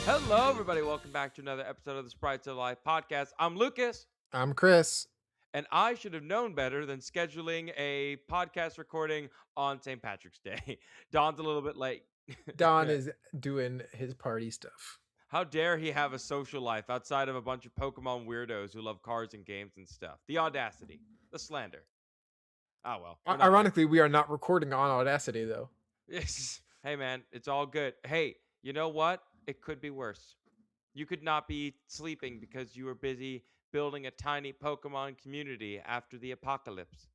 Hello, everybody. Welcome back to another episode of the Sprites of Life podcast. I'm Lucas, I'm Chris. and I should have known better than scheduling a podcast recording on St. Patrick's Day. Dawn's a little bit late. Don is doing his party stuff. How dare he have a social life outside of a bunch of Pokemon weirdos who love cards and games and stuff? The audacity, the slander. Ah, well, we're not there. Ironically, we are not recording on Audacity though. Yes. Hey, man, it's all good. Hey, you know what? It could be worse. You could not be sleeping because you were busy building a tiny Pokemon community after the apocalypse.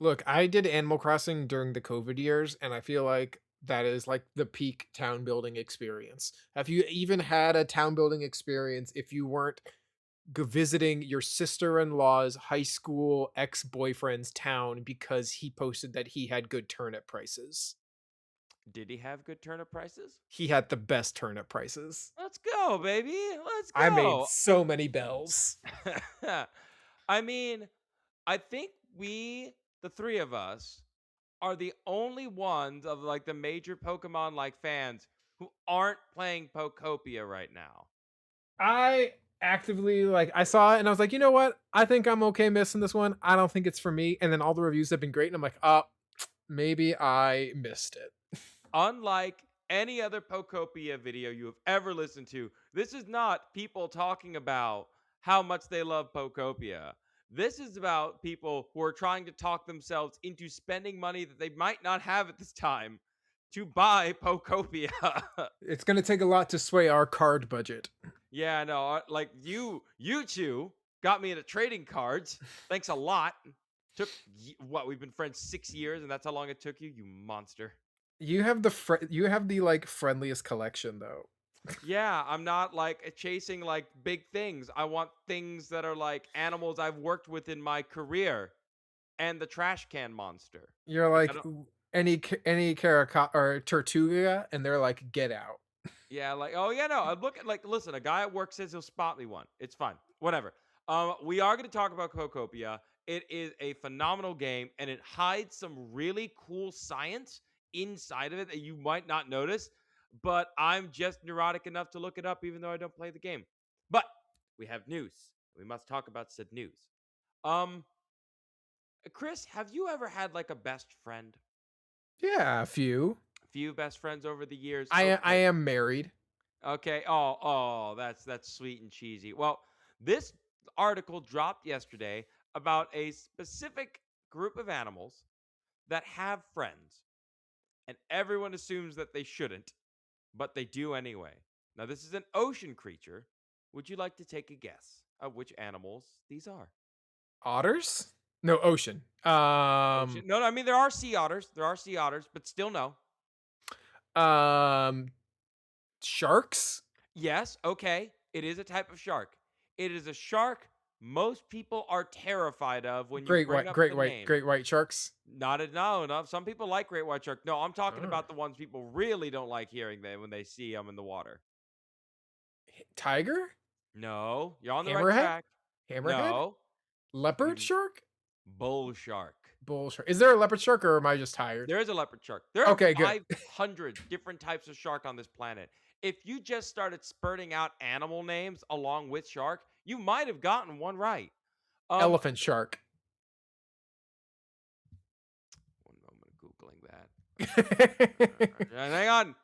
Look, I did Animal Crossing during the COVID years, and I feel like that is like the peak town building experience. Have you even had a town building experience if you weren't visiting your sister-in-law's high school ex-boyfriend's town because he posted that he had good turnip prices? Did he have good turnip prices? He had the best turnip prices. Let's go, baby. Let's I made go. so many bells. I mean, I think we, the three of us, are the only ones of like the major Pokemon like fans who aren't playing Pokopia right now. I actively I saw it and I was like, you know what? I think I'm okay missing this one. I don't think it's for me. And then all the reviews have been great, and I'm like, oh, maybe I missed it. Unlike any other Pokopia video you have ever listened to, this is not people talking about how much they love Pokopia. This is about people who are trying to talk themselves into spending money that they might not have at this time to buy Pokopia. It's gonna take a lot to sway our card budget. Yeah, no, like you two got me into trading cards. Thanks a lot. Took what, we've been friends 6 years, and that's how long it took you, you monster. You have the like friendliest collection though. Yeah, I'm not like chasing like big things. I want things that are like animals I've worked with in my career and the trash can monster. You're Like I like don't any caraca or Tortuga, and they're like, get out. yeah, like oh yeah, no. I'm looking like listen, a guy at work says he'll spot me one. It's fine. Whatever. We are going to talk about Cocopia. It is a phenomenal game and it hides some really cool science inside of it that you might not notice, but I'm just neurotic enough to look it up even though I don't play the game. But we have news. We must talk about said news. Um, Chris, have you ever had like a best friend? Yeah, a few. A few best friends over the years? I Okay. am married. Okay. Oh, that's sweet and cheesy. Well, this article dropped yesterday about a specific group of animals that have friends, and everyone assumes that they shouldn't, but they do anyway. Now, this is an ocean creature. Would you like to take a guess of which animals these are? Otters? No, ocean. Ocean? No, no, I mean there are sea otters. There are sea otters, but still no. Um, Sharks? Yes, okay. It is a type of shark. It is a shark most people are terrified of when you bring up the name. Great white sharks. Not a no, no. Some people like great white shark. No, I'm talking Oh. about the ones people really don't like hearing them when they see them in the water. Tiger? No, you're on the right Hammerhead? track. Hammerhead? No, Leopard you shark? bull shark. Bull shark. Is there a leopard shark, or am I just tired? There is a leopard shark. There are Okay, good. 500 different types of shark on this planet. If you just started spurting out animal names along with shark, you might have gotten one right. Um, Elephant shark. One moment, googling that. Hang on.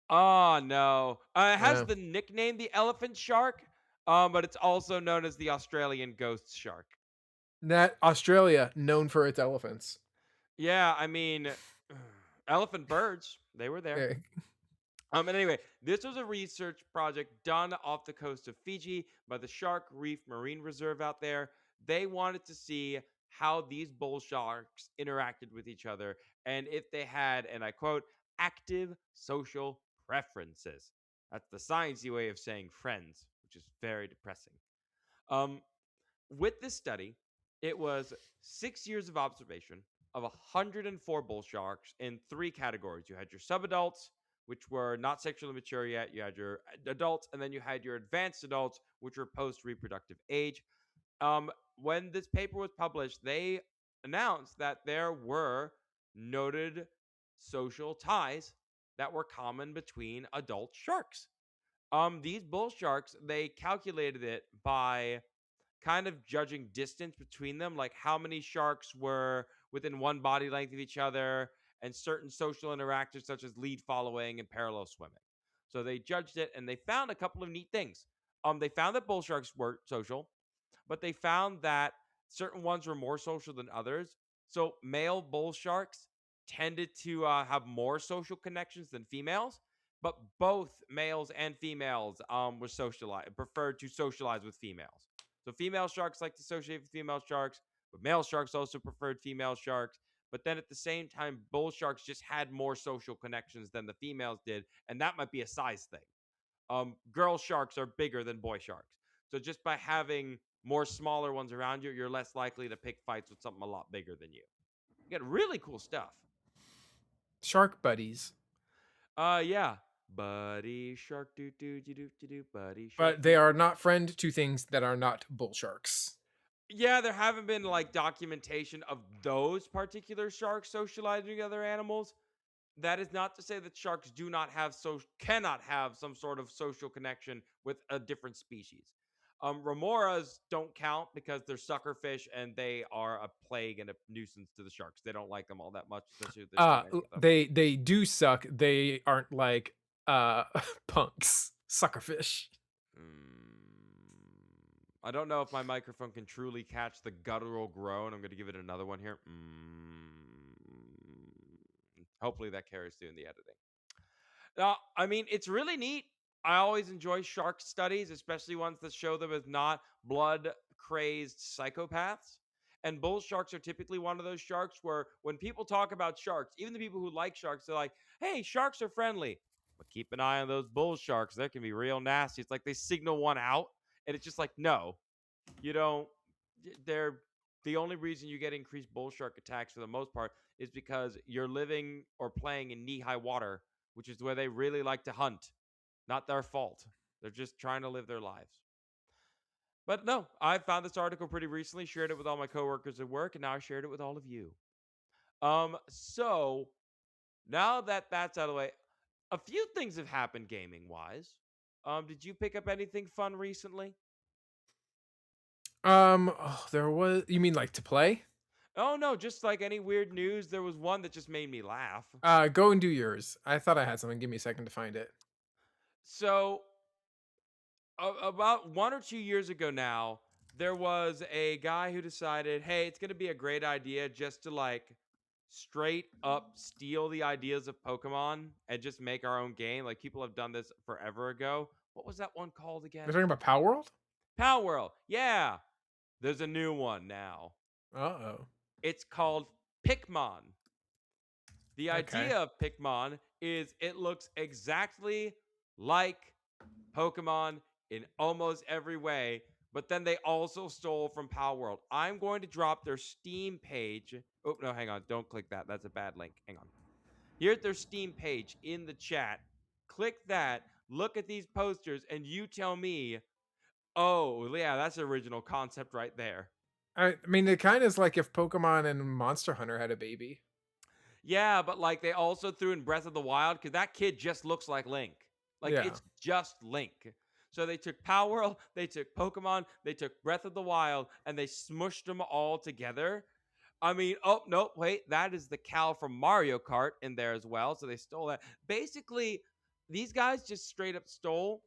Oh no, it has Uh, the nickname the elephant shark, but it's also known as the Australian ghost shark. that Australia, known for its elephants. Yeah, I mean, elephant birds, they were there. Eh, And anyway, this was a research project done off the coast of Fiji by the Shark Reef Marine Reserve out there. They wanted to see how these bull sharks interacted with each other and if they had, and I quote, active social preferences. That's the sciencey way of saying friends, which is very depressing. Um, with this study, it was 6 years of observation of 104 bull sharks in three categories. You had your subadults, which were not sexually mature yet. You had your adults, and then you had your advanced adults, which were post reproductive age. When this paper was published, they announced that there were noted social ties that were common between adult sharks. These bull sharks, they calculated it by kind of judging distance between them, like how many sharks were within one body length of each other, and certain social interactors such as lead following and parallel swimming. So they judged it, and they found a couple of neat things. They found that bull sharks were social, but they found that certain ones were more social than others. So male bull sharks tended to have more social connections than females, but both males and females were socialized, preferred to socialize with females. So female sharks like to associate with female sharks, but male sharks also preferred female sharks. But then at the same time, bull sharks just had more social connections than the females did, and that might be a size thing. Girl sharks are bigger than boy sharks. So just by having more smaller ones around you, you're less likely to pick fights with something a lot bigger than you. You get really cool stuff. Shark buddies. Yeah. Buddy shark do do do do do do buddy shark But they do. are not friend to things that are not bull sharks. Yeah, there haven't been like documentation of those particular sharks socializing with other animals. That is not to say that sharks do not have cannot have some sort of social connection with a different species. Remoras don't count because they're suckerfish and they are a plague and a nuisance to the sharks. They don't like them all that much, especially if they're swimming with them. They do suck. They aren't like uh punks, suckerfish. I don't know if my microphone can truly catch the guttural groan. I'm going to give it another one here. Hopefully that carries through in the editing. Now, I mean, it's really neat. I always enjoy shark studies, especially ones that show them as not blood crazed psychopaths. And bull sharks are typically one of those sharks where when people talk about sharks, even the people who like sharks, they're like, hey, sharks are friendly. But keep an eye on those bull sharks. They can be real nasty. It's like they signal one out, and it's just like, no, you don't. They're the only reason you get increased bull shark attacks for the most part is because you're living or playing in knee high water, which is where they really like to hunt. Not their fault. They're just trying to live their lives. But no, I found this article pretty recently, shared it with all my coworkers at work, and now I shared it with all of you. So now that that's out of the way, a few things have happened gaming wise. Did you pick up anything fun recently? There was. You mean like to play? Oh no, just like any weird news. There was one that just made me laugh. Go and do yours. I thought I had something. Give me a second to find it. So about 1 or 2 years ago now, there was a guy who decided, hey, it's going to be a great idea just to like straight up steal the ideas of Pokemon and just make our own game. Like people have done this forever ago. What was that one called We're again? talking about Power World. Power World. Yeah, there's a new one now. Uh oh. It's called Pikmon. The Okay. idea of Pikmon is it looks exactly like Pokemon in almost every way, but then they also stole from Power World. I'm going to drop their Steam page. Oh, no, hang on. Don't click that. That's a bad link. Hang on. Here's their Steam page in the chat. Click that. Look at these posters, and you tell me, oh, yeah, that's the original concept right there. I mean, it kind of is like if Pokemon and Monster Hunter had a baby. Yeah, but like they also threw in Breath of the Wild because that kid just looks like Link. Like Yeah. it's just Link. So they took Power World, they took Pokemon, they took Breath of the Wild, and they smushed them all together. I mean, oh no, wait, that is the cow from Mario Kart in there as well. So they stole that. Basically, these guys just straight up stole.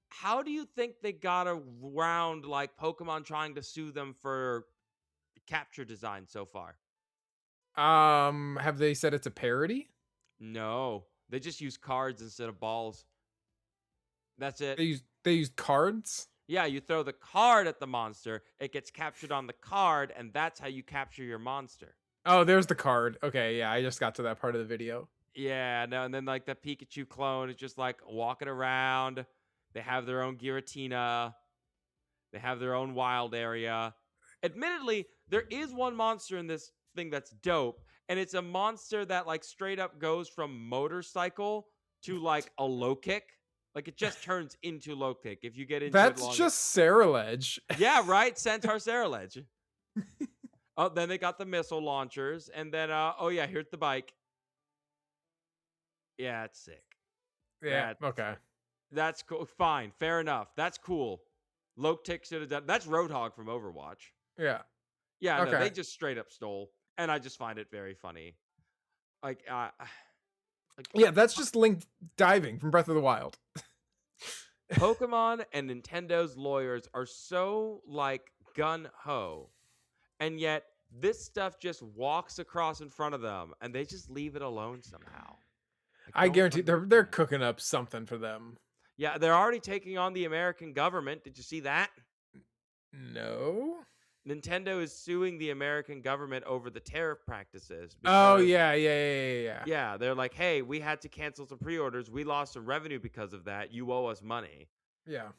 How do you think they got around like Pokemon trying to sue them for capture design so far? Have they said it's a parody? No, they just use cards instead of balls. That's it. They used cards. Yeah, you throw the card at the monster, it gets captured on the card, and that's how you capture your monster. Oh, there's the card. Okay, yeah, I just got to that part of the video. Yeah, no, and then like the Pikachu clone is just like walking around. They have their own Giratina. They have their own wild area. Admittedly, there is one monster in this thing that's dope, and it's a monster that like straight up goes from motorcycle to like a low kick. Like it just turns into low kick if you get into it That's long. just Saraledge. Yeah, right. Centaur Saraledge. Oh, then they got the missile launchers, and then oh yeah, here's the bike. Yeah, it's sick. Yeah. That's Okay. That's cool. Fine, fair enough. That's cool. Lokic should have done. That's Roadhog from Overwatch. Yeah. Yeah, no, they Okay. just straight up stole, and I just find it very funny. Like, like Yeah, that's just Link diving from Breath of the Wild. Pokemon and Nintendo's lawyers are so like gun ho, and yet this stuff just walks across in front of them, and they just leave it alone somehow. I I don't guarantee they're understand. cooking up something for them. Yeah, they're already taking on the American government. Did you see that? No. Nintendo is suing the American government over the tariff practices Oh because, yeah, yeah. yeah, they're like, hey, we had to cancel some pre orders. We lost some revenue because of that. You owe us money. Yeah.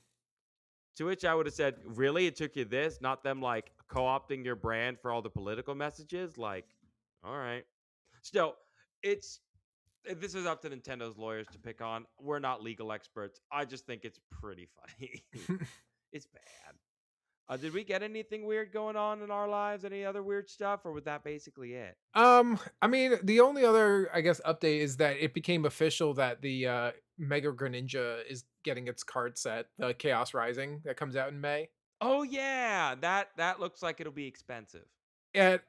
To which I would have said, really? It took you this, not them like co opting your brand for all the political messages? Like, all right. Still, it's this is up to Nintendo's lawyers to pick on. We're not legal experts. I just think it's pretty funny. Yeah. It's bad. Did we get anything weird going on in our lives? Any other weird stuff, or was that basically it? I mean, the only other, I guess, update is that it became official that the Mega Greninja is getting its card set, the Chaos Rising that comes out in May. Oh yeah, that looks like it'll be expensive. And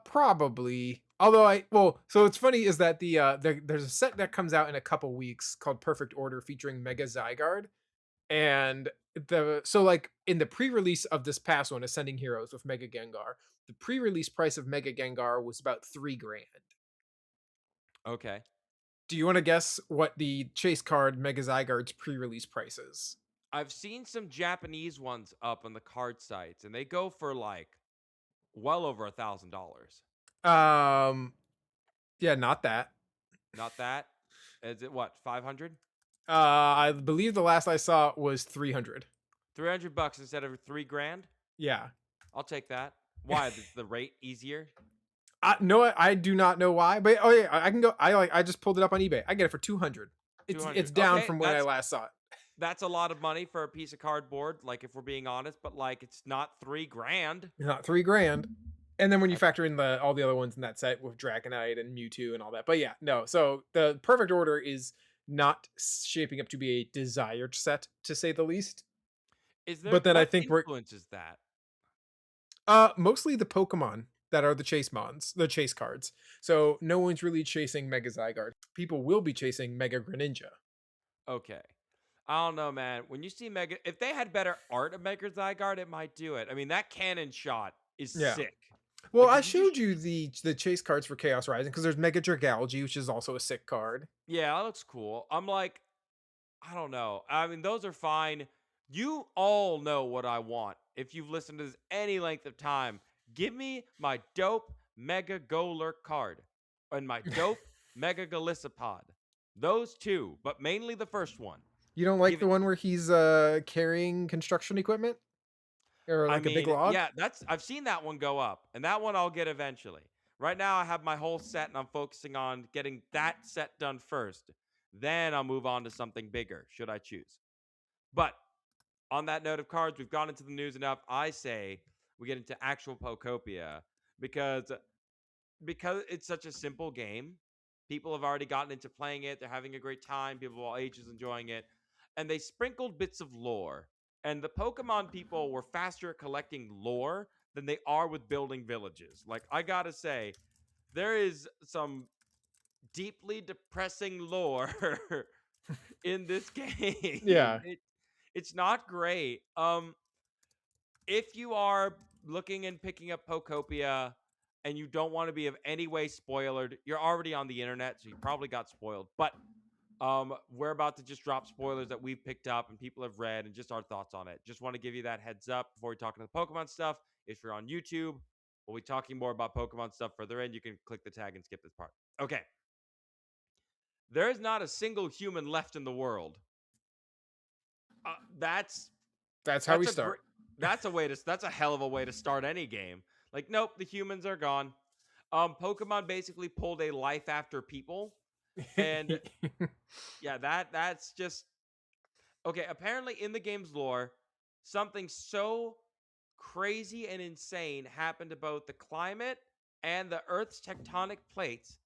probably. Although so what's funny is that there's a set that comes out in a couple weeks called Perfect Order featuring Mega Zygarde. And like in the pre-release of this past one, Ascending Heroes with Mega Gengar, the pre-release price of Mega Gengar was about 3 grand. Okay. Do you want to guess what the chase card Mega Zygarde's pre-release price is? I've seen some Japanese ones up on the card sites, and they go for like well over $1,000. Um, yeah, not that. Not that. Is it what, 500? I believe the last I saw was 300. $300 instead of 3 grand? Yeah. I'll take that. Why? The rate easier? No, I do not know why, but oh yeah, I can go. I just pulled it up on eBay. I get it for 200. It's 200. down Okay, from when I last saw it. that's a lot of money for a piece of cardboard, like if we're being honest, but like it's not 3 grand. Not 3 grand. And then when you That- factor in all the other ones in that set with Dragonite and Mewtwo and all that, but yeah, no. So the Perfect Order is not shaping up to be a desired set, to say the least. Is there But then I what think we're influences that? mostly the Pokemon that are the chase mons, the chase cards. So no one's really chasing Mega Zygarde. People will be chasing Mega Greninja. Okay. I don't know, man. When you see Mega, if they had better art of Mega Zygarde, it might do it. I mean, that cannon shot is Yeah. sick. Well, Like, I did you just? showed you the chase cards for Chaos Rising because there's Mega Dragalge, which is also a sick card. Yeah, that looks cool. I'm like, I don't know. I mean, those are fine. You all know what I want. If you've listened to this any length of time, give me my dope Mega Golurk card and my dope Mega Galissapod. Those two, but mainly the first one. You don't like Give the it. one where he's carrying construction equipment or I like a big mean, log? yeah, that's I've seen that one go up, and that one I'll get eventually. Right now, I have my whole set, and I'm focusing on getting that set done first. Then I'll move on to something bigger, should I choose. But on that note of cards, we've gone into the news enough. I say we get into actual Pokopia because it's such a simple game. People have already gotten into playing it. They're having a great time. People of all ages enjoying it. And they sprinkled bits of lore. And the Pokemon people were faster at collecting lore than they are with building villages. Like, I gotta say, there is some deeply depressing lore in this game. Yeah. It's not great. If you are looking and picking up Pokopia and you don't want to be of any way spoiled, you're already on the internet, so you probably got spoiled. But we're about to just drop spoilers that we've picked up and people have read and just our thoughts on it. Just want to give you that heads up before we talk about the Pokemon stuff. If you're on YouTube, we'll be talking more about Pokemon stuff further in. You can click the tag and skip this part. Okay. There is not a single human left in the world. Uh, that's That's how we That's a great. start. That's a way to. That's a hell of a way to start any game. Like, nope, the humans are gone. Pokemon basically pulled a life after people, and yeah, that's just okay. Apparently, in the game's lore, something so crazy and insane happened to both the climate and the Earth's tectonic plates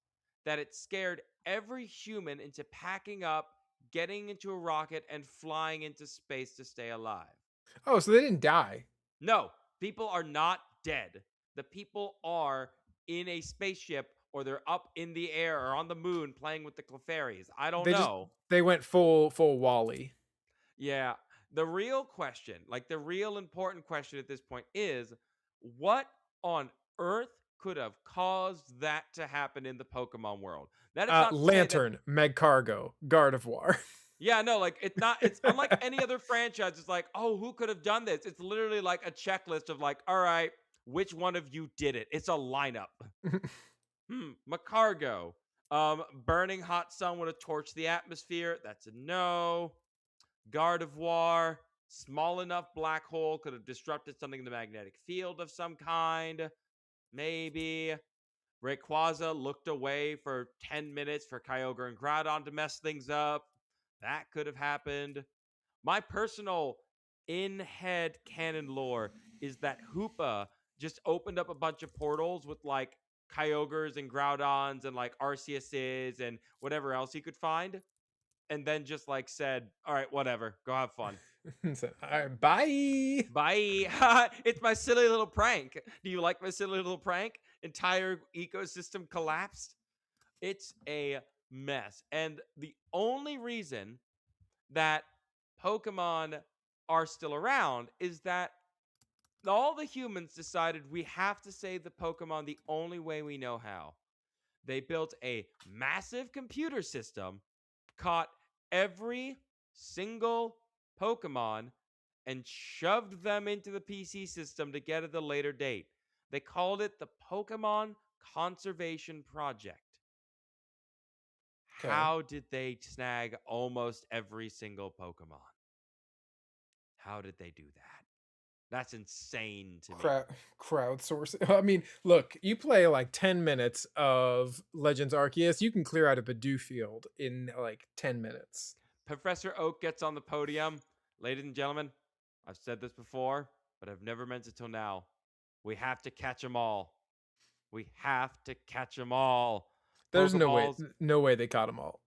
that it scared every human into packing up, getting into a rocket and flying into space to stay alive. Oh, so they didn't die. No, people are not dead. The people are in a spaceship or they're up in the air or on the moon playing with the Clefairies. I don't They just know. they went full Wally. Yeah. The real question, like the real important question at this point is what on earth could have caused that to happen in the Pokemon world? That is not to say that, Lantern, Magcargo, Gardevoir. yeah, no, like it's not, it's unlike any other franchise. It's like, oh, who could have done this? It's literally like a checklist of like, all right, which one of you did it? It's a lineup. Macargo. Burning hot sun would have torched the atmosphere. That's a no. Gardevoir. Small enough black hole could have disrupted something in the magnetic field of some kind. Maybe. Rayquaza looked away for 10 minutes for Kyogre and Groudon to mess things up. That could have happened. My personal in-head canon lore is that Hoopa just opened up a bunch of portals with like Kyogres and Groudons and like Arceuses and whatever else he could find, and then just like said, "All right, whatever, go have fun. So, all right, bye. Bye." It's my silly little prank. Do you like my silly little prank? Entire ecosystem collapsed. It's a mess, and the only reason that Pokemon are still around is that all the humans decided we have to save the Pokemon the only way we know how. They built a massive computer system, caught every single Pokemon, and shoved them into the PC system to get at a later date. They called it the Pokemon Conservation Project. Okay. How did they snag almost every single Pokemon? How did they do that? That's insane to me. Crowdsourcing. I mean, look, you play like 10 minutes of Legends Arceus, you can clear out a Bidoof field in like 10 minutes. Professor Oak gets on the podium. Ladies and gentlemen, I've said this before, but I've never meant it till now. We have to catch them all. We have to catch them all. There's Pokeballs. no way they caught them all.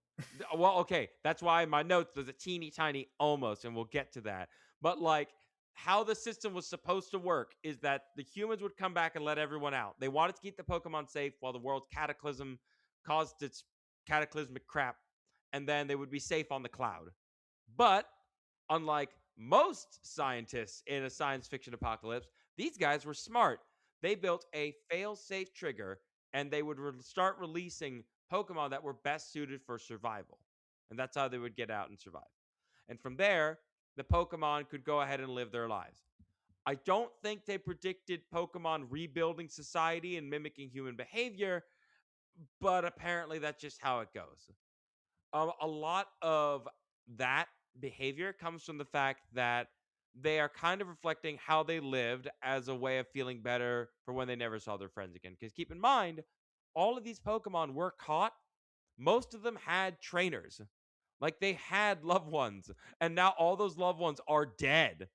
Well, okay. That's why in my notes there's a teeny tiny almost, and we'll get to that. But like how the system was supposed to work is that the humans would come back and let everyone out. They wanted to keep the Pokemon safe while the world's cataclysm caused its cataclysmic crap, and then they would be safe on the cloud. But unlike most scientists in a science fiction apocalypse, these guys were smart. They built a fail safe trigger and they would start releasing Pokemon that were best suited for survival. And that's how they would get out and survive. And from there, the Pokemon could go ahead and live their lives. I don't think they predicted Pokemon rebuilding society and mimicking human behavior, but apparently that's just how it goes. A lot of that behavior comes from the fact that they are kind of reflecting how they lived as a way of feeling better for when they never saw their friends again. Because keep in mind, all of these Pokemon were caught. Most of them had trainers, like they had loved ones, and now all those loved ones are dead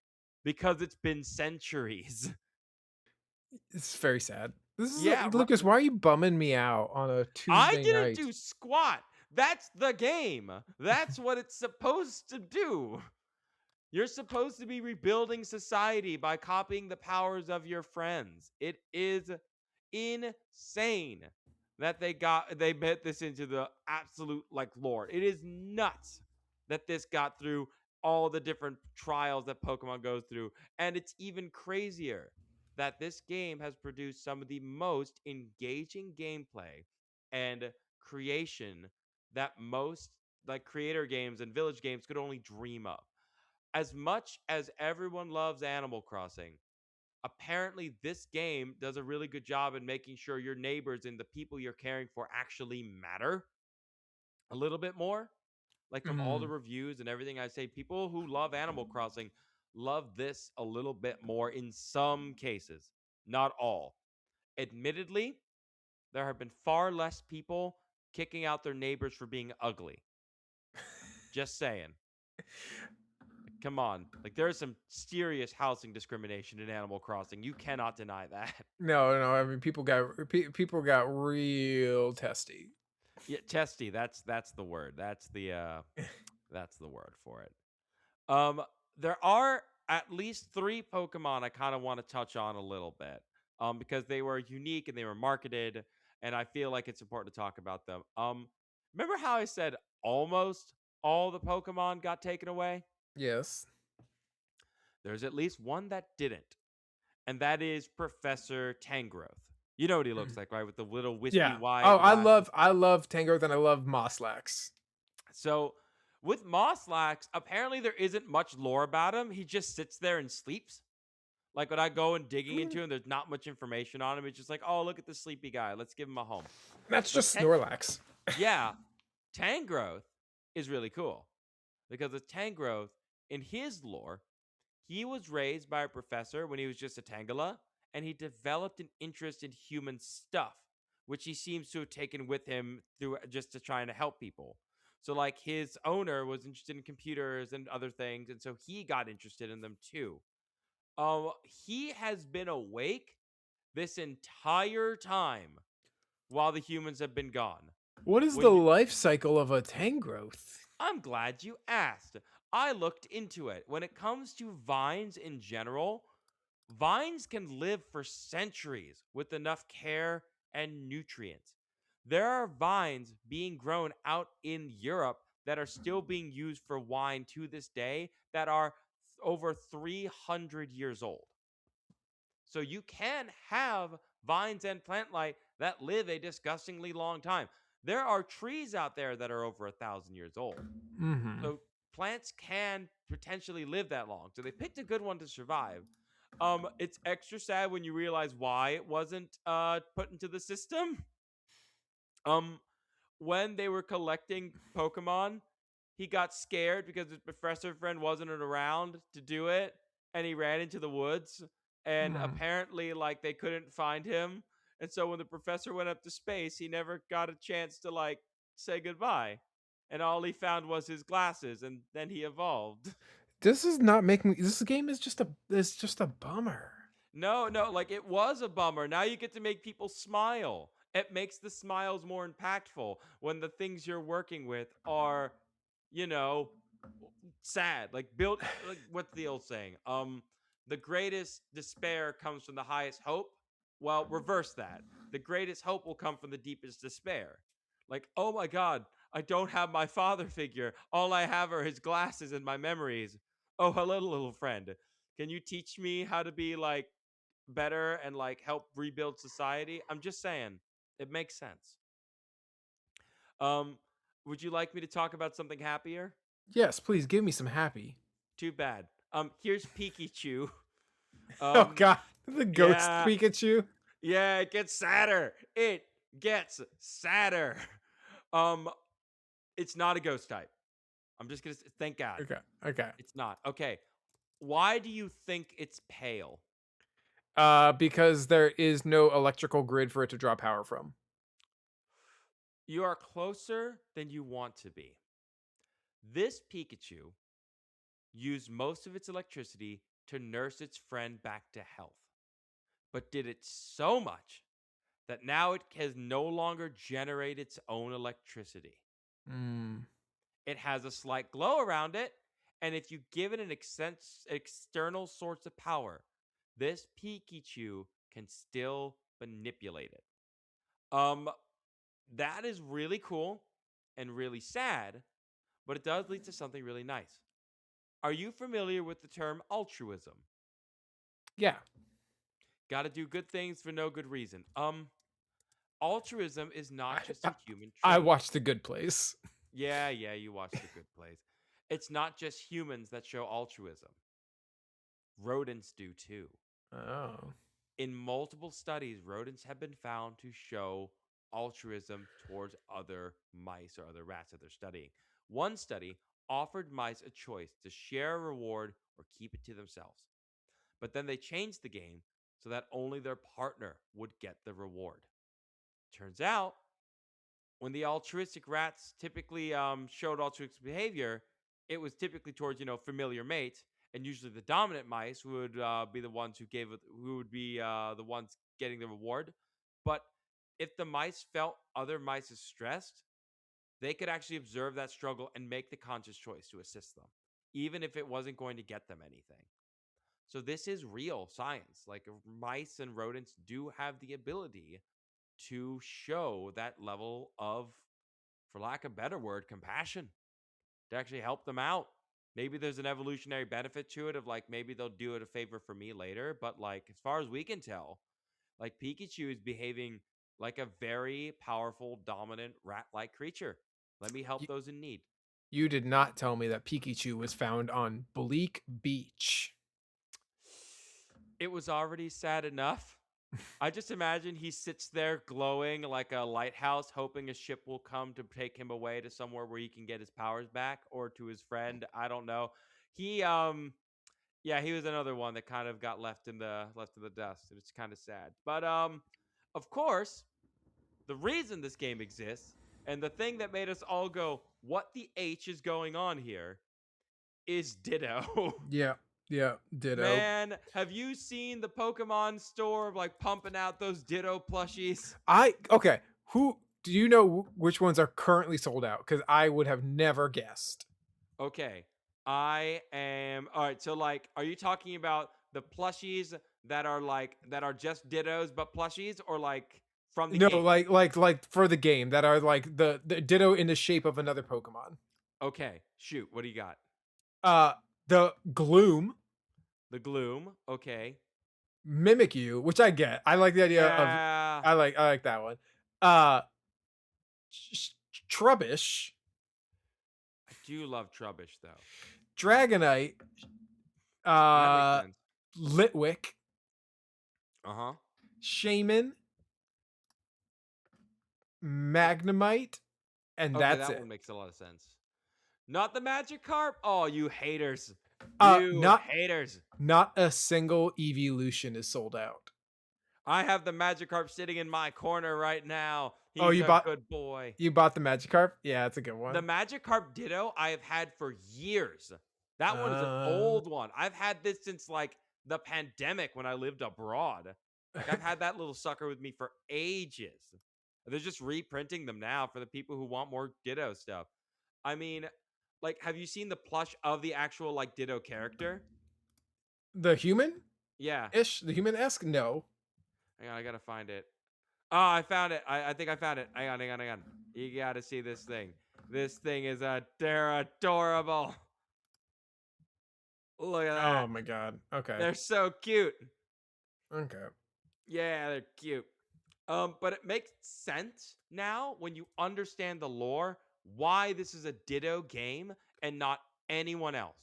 because it's been centuries. It's very sad. This is Yeah, Lucas, why are you bumming me out on a I Tuesday didn't night? do squat. That's the game. That's what it's supposed to do. You're supposed to be rebuilding society by copying the powers of your friends. It is insane that they bet this into the absolute like lore. It is nuts that this got through all the different trials that Pokemon goes through. And it's even crazier that this game has produced some of the most engaging gameplay and creation that most like creator games and village games could only dream of. As much as everyone loves Animal Crossing, apparently this game does a really good job in making sure your neighbors and the people you're caring for actually matter a little bit more. Like from all the Mm. reviews and everything I say, people who love Animal Crossing love this a little bit more in some cases, not all. Admittedly, there have been far less people kicking out their neighbors for being ugly. Just saying. Come on. Like there is some serious housing discrimination in Animal Crossing. You cannot deny that. No, I mean people got real testy. Yeah, testy. That's the word. That's the That's the word for it. Um, there are at least three Pokemon I kind of want to touch on a little bit, because they were unique and they were marketed, and I feel like it's important to talk about them. Remember how I said almost all the Pokemon got taken away? Yes. There's at least one that didn't, and that is Professor Tangrowth. You know what he looks Mm. like, right? With the little wispy Yeah. Oh, white I glasses. love I love Tangrowth and I love Moslax. So with Moslax, apparently there isn't much lore about him. He just sits there and sleeps. Like when I go and digging Mm, into him, there's not much information on him. It's just like, oh, look at this sleepy guy. Let's give him a home. that's But just Snorlax. yeah, Tangrowth is really cool because with Tangrowth, in his lore, he was raised by a professor when he was just a Tangela, and he developed an interest in human stuff, which he seems to have taken with him through just to trying to help people. So, like, his owner was interested in computers and other things, and so he got interested in them too. He has been awake this entire time while the humans have been gone. What is the When you life cycle of a Tangrowth? I'm glad you asked. I looked into it. When it comes to vines in general, vines can live for centuries with enough care and nutrients. There are vines being grown out in Europe that are still being used for wine to this day that are over 300 years old. So you can have vines and plant life that live a disgustingly long time. There are trees out there that are over 1,000 years old. Mhm. So plants can potentially live that long. So they picked a good one to survive. It's extra sad when you realize why it wasn't put into the system. Um, when they were collecting Pokemon, he got scared because his professor friend wasn't around to do it, and he ran into the woods. And Mm. apparently, like they couldn't find him, and so when the professor went up to space, he never got a chance to like say goodbye. And all he found was his glasses, and then he evolved. This is not making me this game is just a bummer. No, no, like it was a bummer. Now you get to make people smile. It makes the smiles more impactful when the things you're working with are, you know, sad. Like build like what's the old saying? The greatest despair comes from the highest hope. Well, reverse that. The greatest hope will come from the deepest despair. Like, oh my god, I don't have my father figure. All I have are his glasses and my memories. Oh, hello, little friend. Can you teach me how to be like better and like help rebuild society? I'm just saying, it makes sense. Um, would you like me to talk about something happier? Yes, please give me some happy. Too bad. Here's Peakychu. Oh Um, god, the ghost yeah, Pikachu. yeah, it gets sadder. It gets sadder. Um, it's not a ghost type. I'm just gonna thank God. Okay, okay. It's not. Okay. Why do you think it's pale? Because there is no electrical grid for it to draw power from. You are closer than you want to be. This Pikachu used most of its electricity to nurse its friend back to health, but did it so much that now it can no longer generate its own electricity. Mm. It has a slight glow around it, and if you give it an external source of power, this Pikachu can still manipulate it. Um, that is really cool and really sad, but it does lead to something really nice. Are you familiar with the term altruism? Yeah, Got to do good things for no good reason. Altruism is not I, just I, a human I trait. watched The Good Place. Yeah, yeah, you watched The Good Place. It's not just humans that show altruism. Rodents do too. Oh. In multiple studies, rodents have been found to show altruism towards other mice or other rats that they're studying. One study offered mice a choice to share a reward or keep it to themselves. But then they changed the game so that only their partner would get the reward. Turns out, when the altruistic rats typically showed altruistic behavior, it was typically towards familiar mates, and usually the dominant mice would be the ones who would be the ones getting the reward. But if the mice felt other mice is stressed, they could actually observe that struggle and make the conscious choice to assist them, even if it wasn't going to get them anything. So this is real science. Like mice and rodents do have the ability to show that level of, for lack of a better word, compassion to actually help them out. Maybe there's an evolutionary benefit to it of like maybe they'll do it a favor for me later, but like as far as we can tell, like Pikachu is behaving like a very powerful, dominant rat-like creature. Let me help You, those in need. you did not tell me that Peakychu was found on Bleak Beach. It was already sad enough. I just imagine he sits there glowing like a lighthouse, hoping a ship will come to take him away to somewhere where he can get his powers back or to his friend. I don't know. He yeah, he was another one that kind of got left in the dust. It's kind of sad. But of course, the reason this game exists and the thing that made us all go, "What the H is going on here?" is Ditto. Yeah, yeah, ditto. Man, have you seen the Pokemon store like pumping out those Ditto plushies? Okay. Who do you know which ones are currently sold out? Because I would have never guessed. Okay. I am all right. So, like, are you talking about the plushies that are just Dittos but plushies, or like from the No, game? like for the game that are like the ditto in the shape of another Pokemon. Okay, shoot. What do you got? Uh, the Gloom, The Gloom. Okay. Mimikyu, which I get. I like the idea of. Yeah, I like that one. Uh, Trubbish, I do love Trubbish though. Dragonite, That makes uh, sense. Litwick, Uh huh. Shaman, Magnemite, and Okay, that's that one it. makes a lot of sense. Not the Magikarp. Oh, you haters! You Not haters! not a single evolution is sold out. I have the Magikarp sitting in my corner right now. Oh, He's a good boy. you bought the Magikarp? Yeah, that's a good The one. Magikarp Ditto I have had for years. That one is an Uh, old one. I've had this since like the pandemic when I lived abroad. Like I've had that little sucker with me for ages. They're just reprinting them now for the people who want more Ditto stuff. I mean, like, have you seen the plush of the actual like Ditto character? the human Yeah. ish, the human esque. No, Hang on, I gotta find it. Oh, I found it. I think I found it. Hang on. You gotta see this thing. This thing is they're adorable. Look at oh that. my god. Okay, They're so cute. okay. Yeah, they're cute. But it makes sense now when you understand the lore why this is a Ditto game and not anyone else.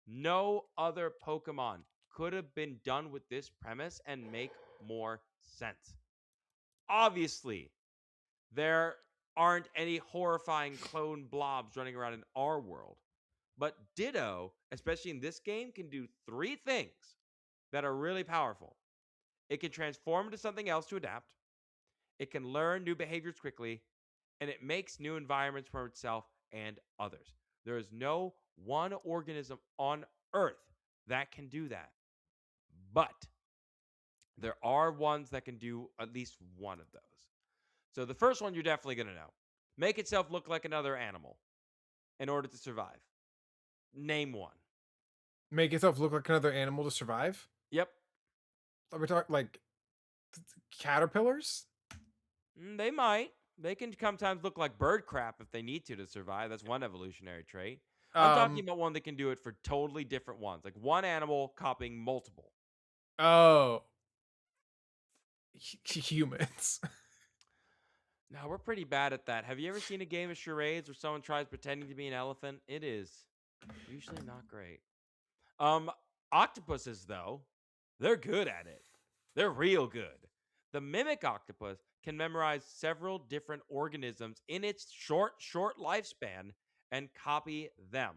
No other Pokemon could have been done with this premise and make more sense. Obviously, there aren't any horrifying clone blobs running around in our world. But Ditto, especially in this game, can do three things that are really powerful. It can transform into something else to adapt, it can learn new behaviors quickly, and it makes new environments for itself and others. There is no one organism on Earth that can do that. But there are ones that can do at least one of those. So the first one you're definitely going to know. Make itself look like another animal in order to survive. Name one. Make yourself look like another animal to survive. Yep. We're talking like caterpillars. They might. They can sometimes look like bird crap if they need to survive. That's one evolutionary trait. I'm talking Um. about one that can do it for totally different ones, like one animal copying multiple. Oh, humans. Now, we're pretty bad at that. Have you ever seen a game of charades where someone tries pretending to be an elephant? It is usually not great. Um, Octopuses, though, they're good at it. They're real good. The mimic octopus can memorize several different organisms in its short lifespan and copy them.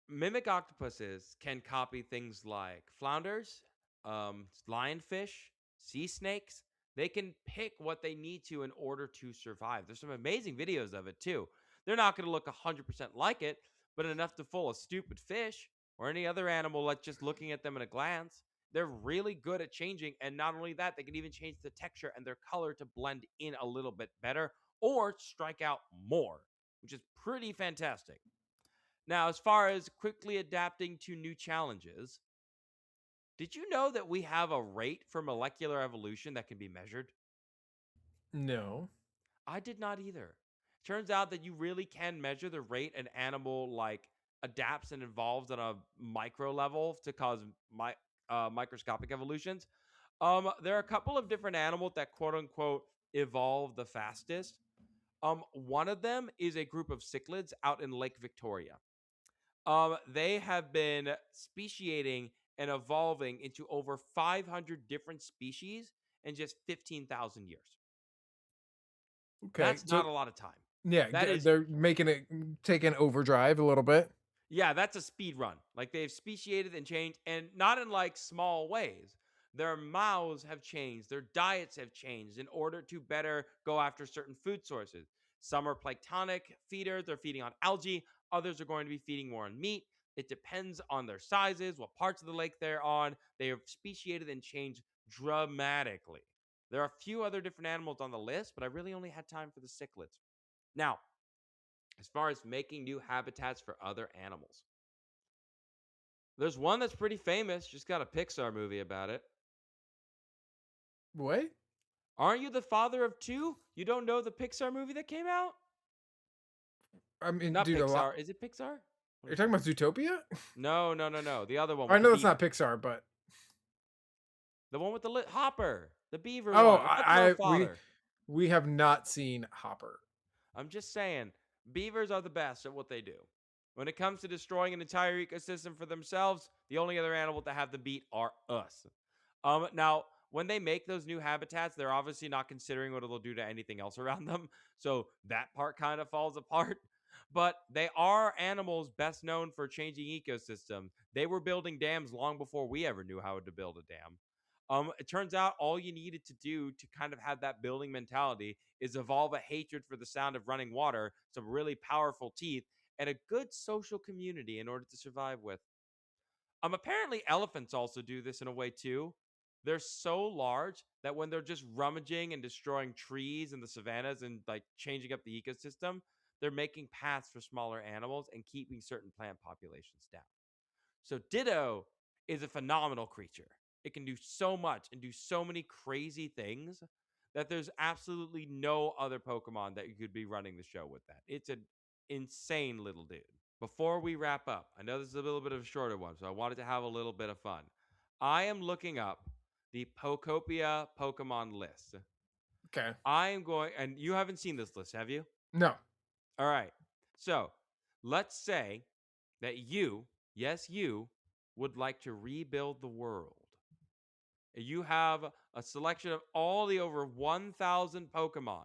Mimic octopuses can copy things like flounders, lionfish, sea snakes. They can pick what they need to in order to survive. There's some amazing videos of it too. They're not going to look 100% like it, but enough to fool a stupid fish or any other animal like just looking at them in a glance. They're really good at changing, and not only that, they can even change the texture and their color to blend in a little bit better or strike out more. which is pretty fantastic. Now, as far as quickly adapting to new challenges, did you know that we have a rate for molecular evolution that can be measured? No. I did not either. Turns out that you really can measure the rate an animal like adapts and evolves on a micro level to cause microscopic evolutions. There are a couple of different animals that quote unquote evolve the fastest. One of them is a group of cichlids out in Lake Victoria. They have been speciating and evolving into over 500 different species in just 15,000 years. Okay. That's not So a lot of time. yeah, That is they're making it taking overdrive a little bit. Yeah, that's a speed run. Like they've speciated and changed, and not in like small ways. Their mouths have changed, their diets have changed in order to better go after certain food sources. Some are planktonic feeders, they're feeding on algae. Others are going to be feeding more on meat. It depends on their sizes, what parts of the lake they're on. They have speciated and changed dramatically. There are a few other different animals on the list, but I really only had time for the cichlids. Now, as far as making new habitats for other animals, there's one that's pretty famous, just got a Pixar movie about it. What? Aren't you the father of two? You don't know the Pixar movie that came out? I mean, Not dude, a lot. Pixar. Is it Pixar? What You're is it? talking about Zootopia? No, no, no, no. The other one I with the know it's not beaver. Pixar, but The one with the Hopper. The beaver oh, one. What's your we father? we have not seen Hopper. I'm just saying, beavers are the best at what they do. When it comes to destroying an entire ecosystem for themselves, the only other animal to have the beat are us. Now, when they make those new habitats, they're obviously not considering what it'll do to anything else around them. So that part kind of falls apart. But they are animals best known for changing ecosystems. They were building dams long before we ever knew how to build a dam. It turns out all you needed to do to kind of have that building mentality is evolve a hatred for the sound of running water, some really powerful teeth, and a good social community in order to survive with. Apparently elephants also do this in a way too. They're so large that when they're just rummaging and destroying trees in the savannas and like changing up the ecosystem, they're making paths for smaller animals and keeping certain plant populations down. So Ditto is a phenomenal creature. It can do so much and do so many crazy things that there's absolutely no other Pokemon that you could be running the show with that. It's an insane little dude. Before we wrap up, I know this is a little bit of a shorter one, so I wanted to have a little bit of fun. I am looking up the Pokopia Pokemon list. Okay. I am going, and you haven't seen this list, have you? No. All right. So let's say that you, yes, you, would like to rebuild the world. You have a selection of all the over 1,000 Pokemon.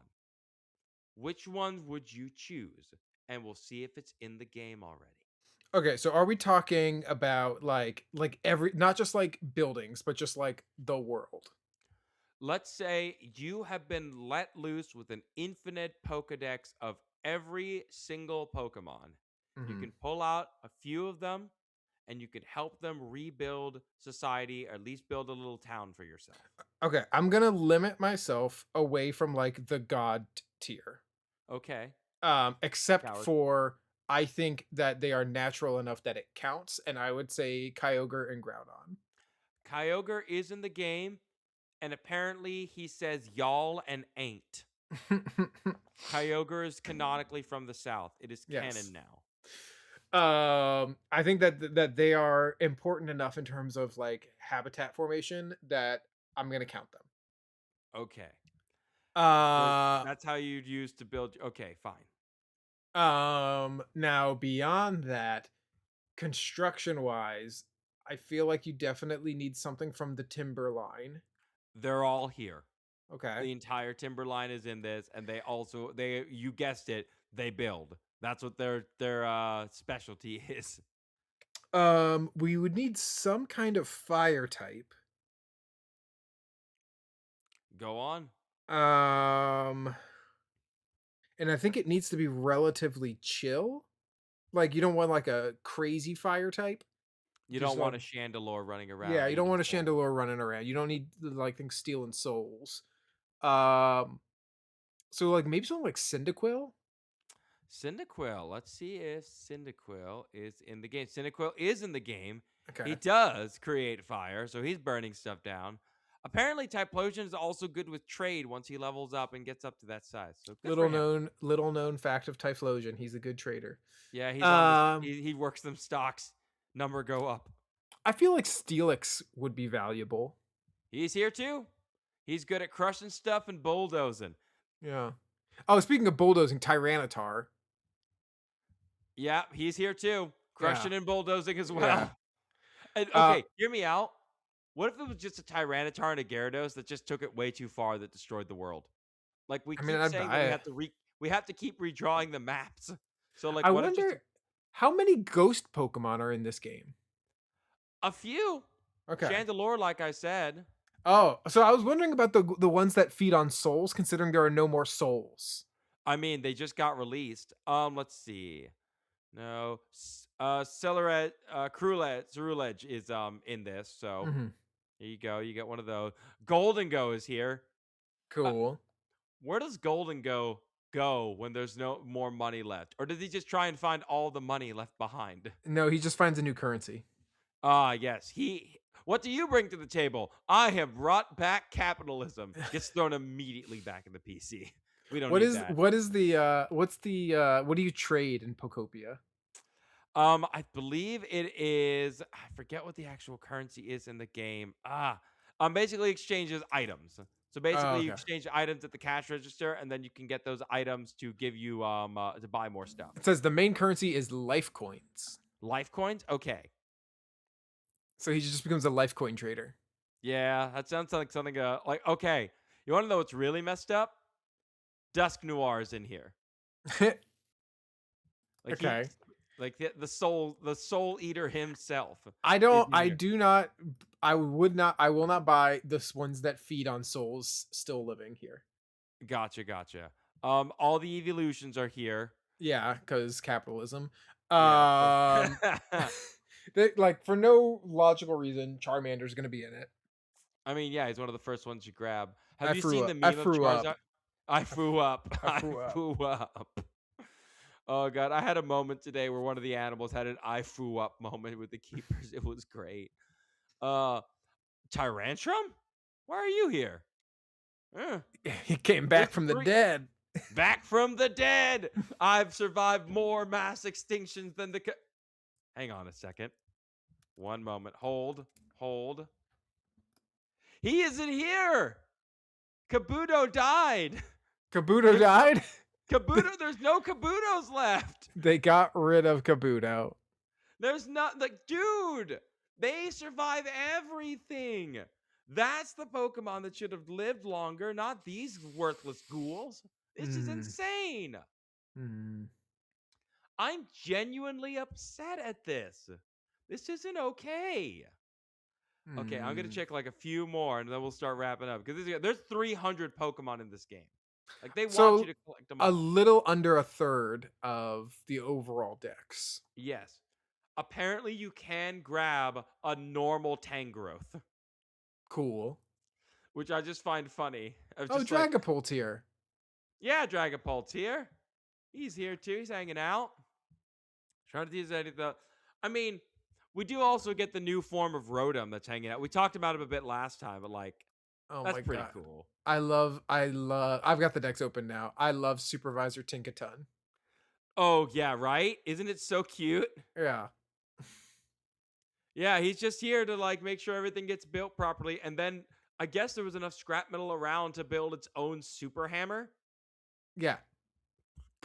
Which ones would you choose? And we'll see if it's in the game already. Okay, so are we talking about like every not just like buildings, but just like the world? Let's say you have been let loose with an infinite Pokedex of every single Pokemon. You Mhm. can pull out a few of them and you can help them rebuild society or at least build a little town for yourself. Okay, I'm gonna limit myself away from like the god tier. Okay, Except coward. for I think that they are natural enough that it counts, and I would say Kyogre and Groudon. Kyogre is in the game, and apparently he says y'all and ain't. Kyogre is canonically from the south. It is canon Yes. now. I think that they are important enough in terms of like habitat formation that I'm gonna count them. Okay. So Uh, that's how you'd use to build. Okay, fine. Now beyond that, construction wise, I feel like you definitely need something from the timber line. They're all here. Okay. The entire timberline is in this, and they also they you guessed it, they build. That's what their specialty is. We would need some kind of fire type. Go on. Um, and I think it needs to be relatively chill. Like you don't want like a crazy fire type. You Just don't want a Chandelure running yeah, around you don't eating want a souls. Chandelure running around. You don't need like things stealing souls. Um, so like maybe something like Cyndaquil. Cyndaquil. Let's see if Cyndaquil is in the game. Cyndaquil is in the game. He Okay. does create fire, so he's burning stuff down. Apparently, Typhlosion is also good with trade once he levels up and gets up to that size. So good for him. Little known fact of Typhlosion. He's a good trader. Yeah, he's on this. Um, He works them stocks. Number go up. I feel like Steelix would be valuable. He's here too. He's good at crushing stuff and bulldozing. Yeah. Oh, speaking of bulldozing, Tyranitar. Yeah, he's here too. Yeah. Crushing and bulldozing as Yeah. well. And Uh, okay, hear me out. What if it was just a Tyranitar and a Gyarados that just took it way too far that destroyed the world? Like we I mean, keep I'd saying that buy it. we have to keep redrawing the maps. So like I what if just wonder how many ghost Pokemon are in this game. a few? Okay. Chandelure, like I said. Oh, so I was wondering about the ones that feed on souls, considering there are no more souls. I mean, they just got released. Let's see. No, Cerulege is in this. So Hmm. here you go. You get one of those. Golden Go is here. Uh, Cool. where does Golden go when there's no more money left? Or does he just try and find all the money left behind? No, he just finds a new currency. Ah, yes. What do you bring to the table? I have brought back capitalism. Gets thrown immediately back in the PC. We don't need that. What do you trade in Pokopia? I believe it is. I forget what the actual currency is in the game. Basically exchanges items. So Oh, basically, you okay. exchange items at the cash register, and then you can get those items to give you to buy more stuff. It says the main currency is life coins. Life coins. Okay. So he just becomes a life coin trader. Yeah, that sounds like something. Like okay, you want to know what's really messed up? Dusk Noir is in here. Like he, Okay. like the soul eater himself I is don't in I here. do not I will not buy the ones that feed on souls still living here. Gotcha, gotcha. All the evolutions are here. Yeah, because capitalism. Yeah, of Um course. like for no logical reason, Charmander's gonna be in it. I mean, yeah, he's one of the first ones you grab. Have I you threw seen the up. I meme of threw Charizard? up. I I, flew up. I I threw up. flew up. Oh god, I had a moment today where one of the animals had an I flew up moment with the keepers. It was great. Uh Tyrantrum? Why are you here? Eh, He came there's back from the three dead. back from the dead. I've survived more mass extinctions than hang on a second. One moment. Hold. He isn't here. Kabuto died. Kabuto There's no died. There's no Kabutos left. They got rid of Kabuto. There's not like dude, they survive everything. That's the Pokemon that should have lived longer, not these worthless ghouls. This is Hmm. insane. Hmm. I'm genuinely upset at this. This isn't okay. Okay, I'm gonna Hmm. check like a few more, and then we'll start wrapping up because there's 300 Pokemon in this game. Like they want you So to collect them a all. little under a third of the overall decks. Yes. Apparently, you can grab a normal Tangrowth, Cool. which I just find funny. I was Oh, just like, Dragapult's here. yeah, Dragapult's here. He's here too. He's hanging out. Trying to use anything. I mean, we do also get the new form of Rotom that's hanging out. We talked about him a bit last time, but like, Oh that's my pretty god. cool. I've got the decks open now. I love Supervisor Tinkaton. Oh, yeah, right? Isn't it so cute? Yeah. Yeah, he's just here to like make sure everything gets built properly. And then I guess there was enough scrap metal around to build its own super hammer. Yeah.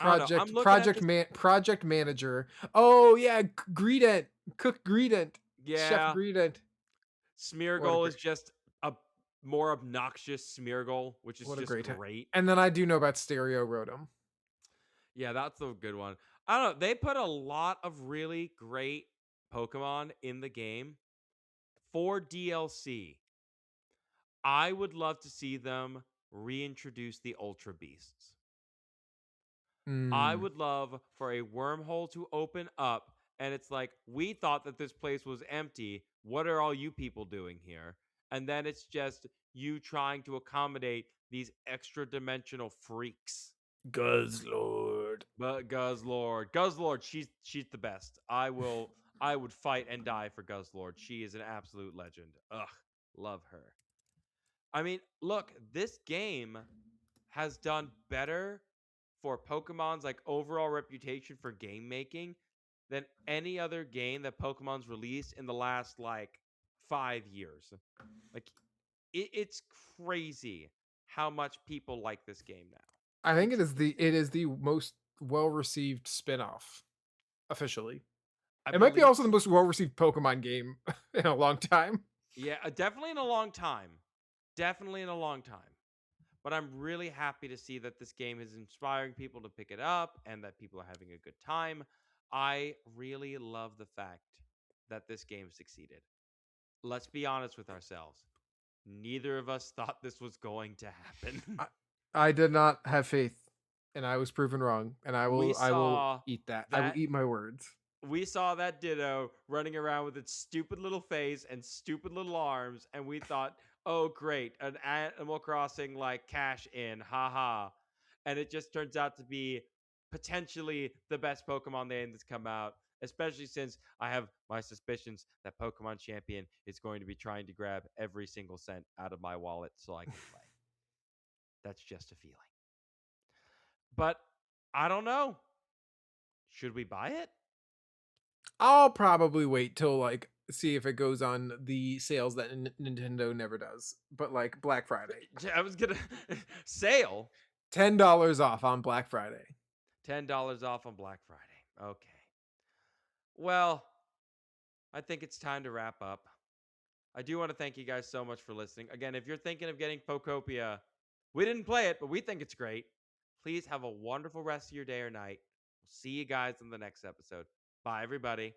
I don't know. I'm looking at this. Project manager. Oh yeah, Greedent. Cook Greedent. Chef Yeah, Greedent. What a Smeargle is great just a more obnoxious Smeargle, which is what a just great time. great. And then I do know about Stereo Rotom. Yeah, that's a good one. I don't know. They put a lot of really great Pokemon in the game for DLC. I would love to see them reintroduce the Ultra Beasts. I Hmm. would love for a wormhole to open up and it's like, we thought that this place was empty. What are all you people doing here? And then it's just you trying to accommodate these extra dimensional freaks. Guzzlord. But Guzzlord, she's the best. I would fight and die for Guzzlord. She is an absolute legend. Ugh, love her. I mean, look, this game has done better for Pokemon's like overall reputation for game making than any other game that Pokemon's released in the last like 5 years. Like it's crazy how much people like this game now. I think It's insane. it is the most well-received spin-off officially. I It might be believe also the most well-received Pokemon game in a long time. yeah, definitely in a long time. Definitely in a long time. But I'm really happy to see that this game is inspiring people to pick it up and that people are having a good time. I really love the fact that this game succeeded. Let's be honest with ourselves. Neither of us thought this was going to happen. I, I did not have faith, and I was proven wrong. And we I will saw eat that. I will that eat my words. we saw that Ditto running around with its stupid little face and stupid little arms, and we thought, oh, great, an Animal Crossing like cash in, haha. And it just turns out to be potentially the best Pokemon game that's come out, especially since I have my suspicions that Pokemon Champion is going to be trying to grab every single cent out of my wallet so I can play. That's just a feeling. But I don't know. Should we buy it? I'll probably wait till like see if it goes on the sales that Nintendo never does, but like Black Friday, I was gonna sale. $10 off on Black Friday. $10 off on Black Friday. Okay. Well, I think it's time to wrap up. I do want to thank you guys so much for listening. Again, if you're thinking of getting Pokopia, we didn't play it, but we think it's great. Please have a wonderful rest of your day or night. We'll see you guys in the next episode. Bye, everybody.